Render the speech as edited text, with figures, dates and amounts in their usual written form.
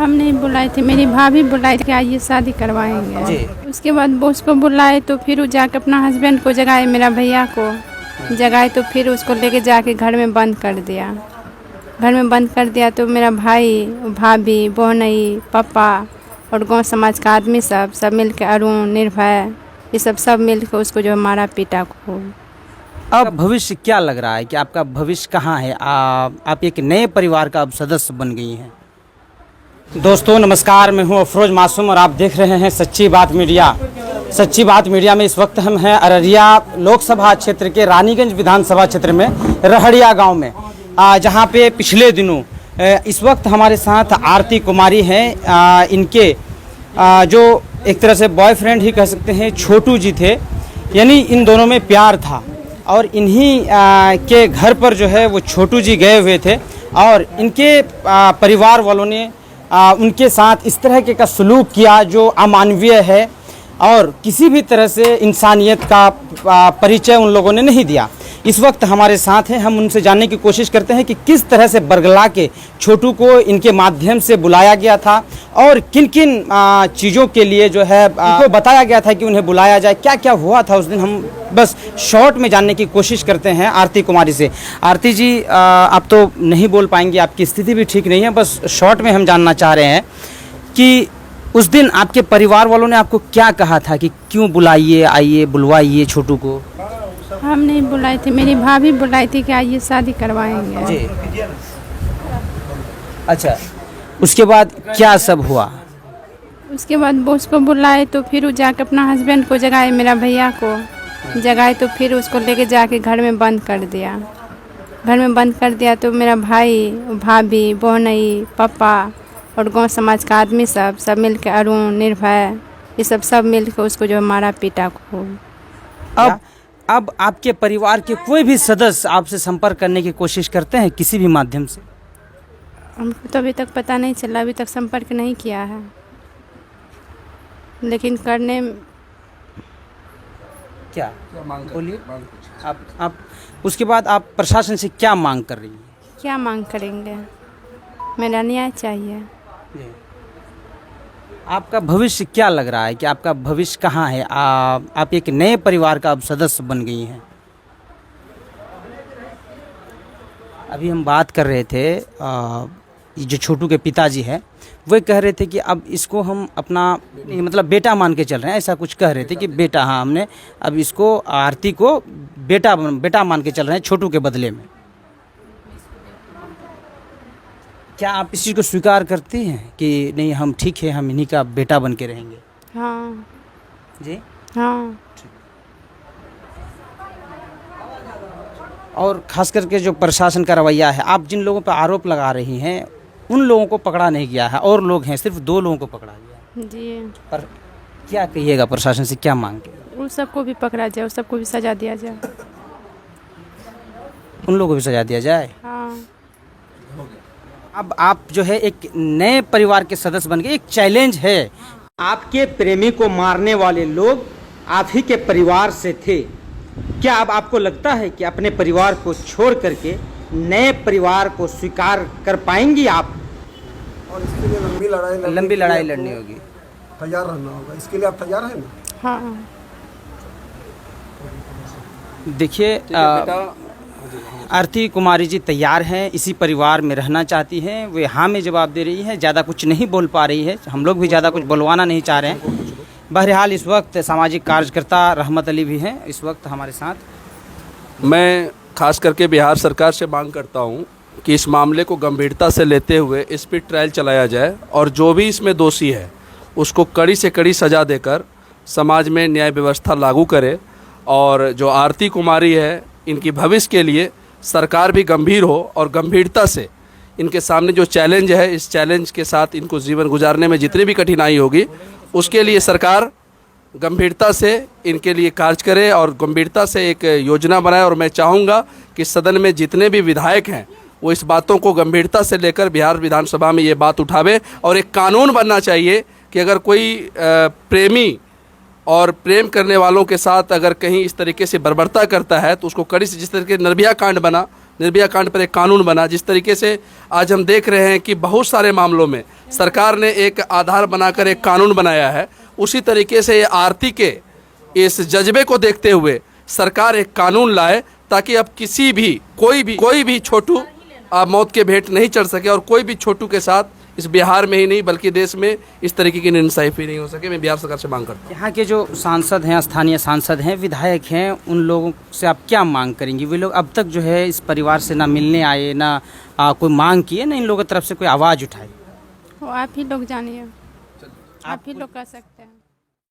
हम नहीं बुलाई थी, मेरी भाभी बुलाई थी कि आइए शादी करवाएंगे जी। उसके बाद वो उसको बुलाए तो फिर वो जाके अपना हस्बैंड को जगाए, मेरा भैया को जगाए तो फिर उसको लेके जाके घर में बंद कर दिया। घर में बंद कर दिया तो मेरा भाई, भाभी, बहनई, पापा और गांव समाज का आदमी सब मिल के, अरुण, निर्भय, ये सब मिल के उसको जो मारा पीटा को। अब भविष्य क्या लग रहा है कि आपका भविष्य कहाँ है? आप एक नए परिवार का अब सदस्य बन गई हैं। दोस्तों नमस्कार, मैं हूँ अफरोज मासूम और आप देख रहे हैं सच्ची बात मीडिया। सच्ची बात मीडिया में इस वक्त हम हैं अररिया लोकसभा क्षेत्र के रानीगंज विधानसभा क्षेत्र में रहड़िया गांव में, जहां पे पिछले दिनों इस वक्त हमारे साथ आरती कुमारी हैं। इनके जो एक तरह से बॉयफ्रेंड ही कह सकते हैं छोटू जी थे, यानी इन दोनों में प्यार था और इन्हीं के घर पर जो है वो छोटू जी गए हुए थे और इनके परिवार वालों ने उनके साथ इस तरह के का सलूक किया जो अमानवीय है और किसी भी तरह से इंसानियत का परिचय उन लोगों ने नहीं दिया। इस वक्त हमारे साथ हैं, हम उनसे जानने की कोशिश करते हैं कि किस तरह से बरगला के छोटू को इनके माध्यम से बुलाया गया था और किन किन चीज़ों के लिए जो है इनको बताया गया था कि उन्हें बुलाया जाए, क्या क्या हुआ था उस दिन। हम बस शॉर्ट में जानने की कोशिश करते हैं आरती कुमारी से। आरती जी, आप तो नहीं बोल पाएंगी, आपकी स्थिति भी ठीक नहीं है, बस शॉर्ट में हम जानना चाह रहे हैं कि उस दिन आपके परिवार वालों ने आपको क्या कहा था कि क्यों बुलाइए, आइए बुलवाइए छोटू को? हम नहीं बुलाई थी, मेरी भाभी बुलाई थी कि आइए शादी करवाएंगे। जी। अच्छा, उसके बाद क्या सब हुआ? उसके बाद वो उसको बुलाए तो फिर वो जाके अपना हस्बैंड को जगाए, मेरा भैया को जगाए तो फिर उसको लेके जाके घर में बंद कर दिया। घर में बंद कर दिया तो मेरा भाई, भाभी, बहनई, पापा और गांव समाज का आदमी सब मिल के, अरुण, निर्भय, ये सब मिल के उसको जो मारा पीटा को। अब आपके परिवार के कोई भी सदस्य आपसे संपर्क करने की कोशिश करते हैं किसी भी माध्यम से? हमको तो अभी तक पता नहीं चला, अभी तक संपर्क नहीं किया है, लेकिन करने क्या बोलिए आप उसके बाद आप प्रशासन से क्या मांग कर रही हैं? क्या मांग करेंगे, मेरा न्याय चाहिए। आपका भविष्य क्या लग रहा है कि आपका भविष्य कहाँ है? आप एक नए परिवार का अब सदस्य बन गई हैं। अभी हम बात कर रहे थे, जो छोटू के पिताजी हैं वो कह रहे थे कि अब इसको हम अपना मतलब बेटा मान के चल रहे हैं, ऐसा कुछ कह रहे थे कि बेटा, हाँ हमने अब इसको आरती को बेटा मान के चल रहे हैं छोटू के बदले में। क्या आप इस चीज़ को स्वीकार करती हैं कि नहीं हम ठीक है, हम इन्हीं का बेटा बन के रहेंगे? हाँ जी हाँ। और खास करके जो प्रशासन का रवैया है, आप जिन लोगों पर आरोप लगा रही हैं उन लोगों को पकड़ा नहीं गया है और लोग हैं, सिर्फ 2 लोगों को पकड़ा गया है। जी। पर क्या कहिएगा, प्रशासन से क्या मांग के? उन सबको भी पकड़ा जाए, उस सबको भी सजा दिया जाए। उन लोगों को भी सजा दिया जाए। हाँ। अब आप जो है एक नए परिवार के सदस्य बन गए। एक चैलेंज है, आपके प्रेमी को मारने वाले लोग आप ही के परिवार से थे। क्या अब आपको लगता है कि अपने परिवार को छोड़ करके नए परिवार को स्वीकार कर पाएंगी आप? और इसके लिए लंबी लड़ाई लड़नी होगी, तैयार रहना होगा। इसके लिए आप तैयार हैं ना? हाँ। देखिए, आरती कुमारी जी तैयार हैं, इसी परिवार में रहना चाहती हैं, वे हाँ में जवाब दे रही हैं, ज़्यादा कुछ नहीं बोल पा रही है। हम लोग भी ज़्यादा कुछ बुलवाना नहीं चाह रहे हैं। बहरहाल इस वक्त सामाजिक कार्यकर्ता रहमत अली भी हैं इस वक्त हमारे साथ। मैं खास करके बिहार सरकार से मांग करता हूं कि इस मामले को गंभीरता से लेते हुए स्पीड ट्रायल चलाया जाए और जो भी इसमें दोषी है उसको कड़ी से कड़ी सज़ा देकर समाज में न्याय व्यवस्था लागू करे। और जो आरती कुमारी है, इनकी भविष्य के लिए सरकार भी गंभीर हो और गंभीरता से इनके सामने जो चैलेंज है, इस चैलेंज के साथ इनको जीवन गुजारने में जितनी भी कठिनाई होगी उसके लिए सरकार गंभीरता से इनके लिए कार्य करे और गंभीरता से एक योजना बनाए। और मैं चाहूँगा कि सदन में जितने भी विधायक हैं वो इस बातों को गंभीरता से लेकर बिहार विधानसभा में ये बात उठावे। और एक कानून बनना चाहिए कि अगर कोई प्रेमी और प्रेम करने वालों के साथ अगर कहीं इस तरीके से बर्बरता करता है तो उसको कड़ी से, जिस तरीके निर्भया कांड बना निर्भया कांड पर एक कानून बना। जिस तरीके से आज हम देख रहे हैं कि बहुत सारे मामलों में सरकार ने एक आधार बनाकर एक कानून बनाया है, उसी तरीके से ये आरती के इस जज्बे को देखते हुए सरकार एक कानून लाए ताकि अब किसी भी कोई भी छोटू मौत के भेंट नहीं चढ़ सके और कोई भी छोटू के साथ इस बिहार में ही नहीं बल्कि देश में इस तरीके की नाइंसाफ़ी नहीं हो सके। मैं बिहार सरकार से मांग करता हूँ। यहाँ के जो सांसद हैं, स्थानीय सांसद हैं, विधायक हैं, उन लोगों से आप क्या मांग करेंगे? वे लोग अब तक जो है इस परिवार से ना मिलने आए, ना कोई मांग किए, ना इन लोगों की तरफ से कोई आवाज़ उठाई। वो आप ही लोग जानिए, आप ही लोग कर सकते हैं।